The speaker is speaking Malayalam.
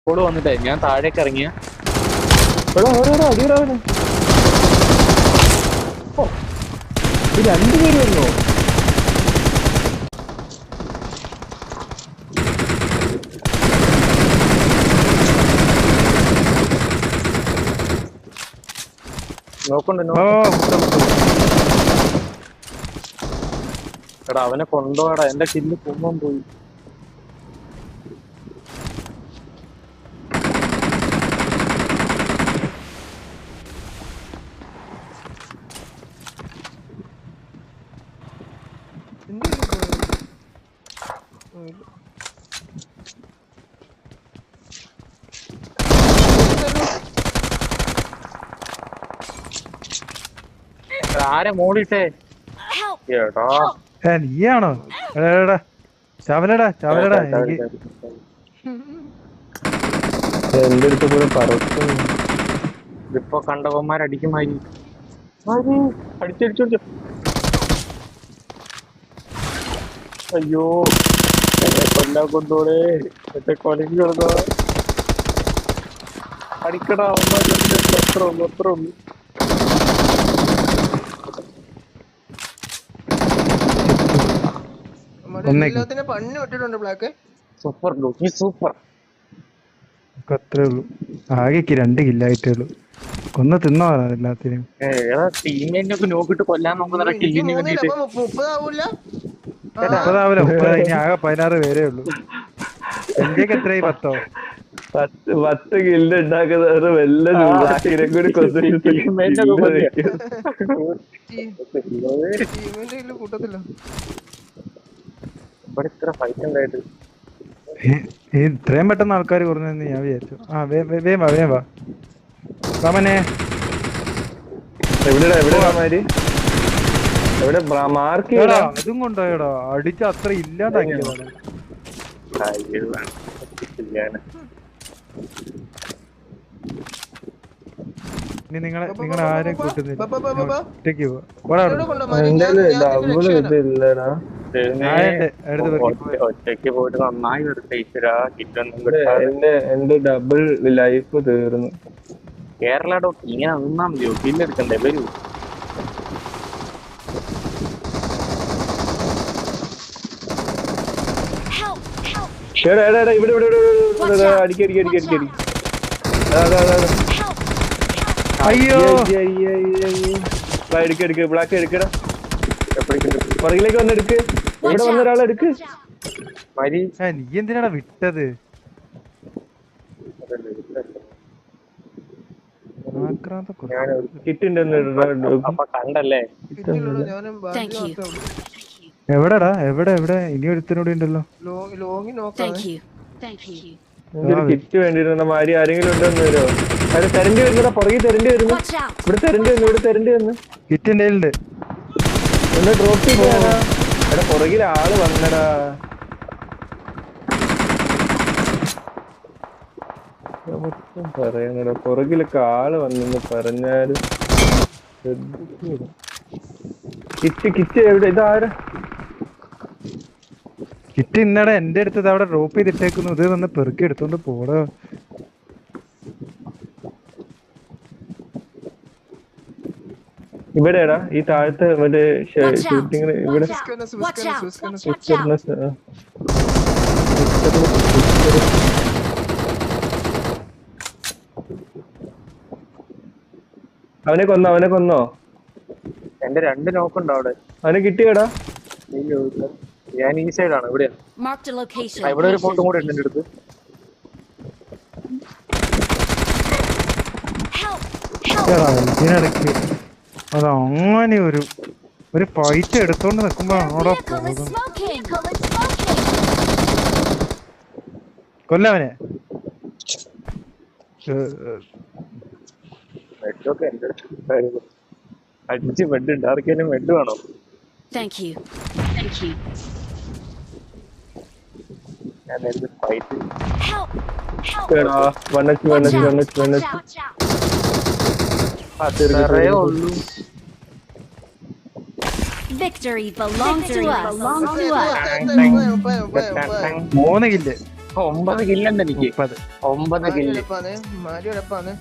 റെക്കോർഡ് വന്നിട്ടേ ഞാൻ താഴേക്ക് ഇറങ്ങിയ അടിയടാവന് രണ്ടുപേര് വന്നോ? നോക്കണ്ട് എടാ അവനെ കൊണ്ടുപോടാ, എന്റെ കില്ല് കുമ്മം പോയി. ആരെ മോളിട്ടേ ഏടാ നീയാണോ? ചവലടാ ചവലടാ എനിക്ക് എന്റെ അടുത്ത് കൂടെ പറക്കും. ഇതിപ്പോ കണ്ടവന്മാരടിക്കുമാരി അടിച്ചടിച്ചു. അയ്യോ എന്നെ കൊല്ലാൻ കൊണ്ടോടെ, എന്റെ കൊലക്ക് കിടന്നോ അടിക്കടാ. അത്ര ഉള്ളു. Super super. അത്രേ ഉള്ളൂ. ആകെക്ക് 2 കില്ലായിട്ടേ ഉള്ളൂ. കൊന്ന് തിന്നോ എല്ലാത്തിനും. ടീമിനൊക്കെ നോക്കിട്ട് കൊല്ലാൻ നോക്കുന്ന കില്ലിന് വേണ്ടിട്ട് 30 ആവില്ല. 30 ഇനി ആകെ 16 പേരേ ഉള്ളൂ. എന്റെയൊക്കെ എത്രയായി? 10 കില്ല് ഉണ്ടാക്കുന്നത് വല്ല കൂടി ഇത്ര ഫൈറ്റ് ഉണ്ടായിട്ട് ഇത്രയും പെട്ടെന്ന് ആൾക്കാർ കുറഞ്ഞെന്ന് ഞാൻ വിചാരിച്ചു. വേം വാ രാമനെ. അതും കൊണ്ടുപോയടാ, അടിച്ച അത്ര ഇല്ലാണ്ടാക്കിയതാണ്. ഇനി നിങ്ങളെ ആരും കൂട്ടുന്നില്ല, ഒറ്റയ്ക്ക് പോവാ. ഒറ്റയ്ക്ക് പോയിട്ട് നന്നായി എന്റെ ഡബിൾ ലൈഫ് തീർന്നു. കേരള ഡോട്ട് ഇങ്ങനെ നിന്നാ മതിയോ? കില്ലെടുക്കണ്ടേ? വരൂ. അയ്യോ എടുക്ക് ബ്ലാക്ക് എടുക്കടാ. പുറകിലേക്ക് വന്നെടുക്ക്. ഇവിടെ വന്നൊരാളെടുക്ക്. നീ എന്തിനാടാ വിട്ടത്? കണ്ടല്ലേ? എവിടെടാ? എവിടെ? ഇനി ഒരുത്തനൂടെ ഉണ്ടല്ലോ. കിറ്റ് വേണ്ടിയിരുന്ന മാരി ആരെങ്കിലും ഉണ്ടോന്ന് വരുമോ? അത് തെരണ്ടി വരുന്നടാ, പുറകെ തെരണ്ടി വരുന്നു. ഇവിടെ തെരണ്ടി വന്നു. കിറ്റ് എന്റെ ഉണ്ട്. ഒന്ന് ഡ്രോപ്പ് ചെയ്താടാ. എടാ പുറകിൽ ആള് വന്നടാ. പറയണടാ, പുറകിലൊക്കെ ആള് വന്നെന്ന് പറഞ്ഞാല് കിറ്റ് എവിടെ? ഇതാരാ കിറ്റ്? ഇന്നടാ എന്റെ അടുത്തത് അവിടെ ഡ്രോപ്പ് ചെയ്തിട്ടേക്കുന്നു. ഇത് വന്ന് പെറുക്കി എടുത്തോണ്ട് പോടാ. ഇവിടെടാ, ഈ താഴത്തെ മറ്റേ ഷൂട്ടിങ് ഇവിടെ. അവനെ കൊന്നോ? എന്റെ 2 നോക്കുണ്ടോ അവിടെ? അവനെ കിട്ടിയടാ. ഞാൻ ഈ സൈഡാണ്. ഇവിടെയാണ്. ഇവിടെ ഒരു ഫോട്ടോ കൂടെ ഉണ്ട് എന്റെ അടുത്ത്. ഇതിനിടയ്ക്ക് അത് അങ്ങനെ ഒരു ഫൈറ്റ് എടുത്തോണ്ട് നിക്കുമ്പോ അവിടെ കൊല്ലവനെ. ബെഡൊക്കെ എന്റെ അടുത്ത് അടിച്ച് ബെഡ് ഉണ്ട്. ആർക്കെങ്കിലും ബെഡ് വേണോ? ഞാൻ ഫൈറ്റ് അത്രേ ഉള്ളൂ. Victory belongs to us. 3 kill. 9 കില്ലുണ്ട് എനിക്ക്. 30. 9 കില്ല്. മാരി എളുപ്പാണ്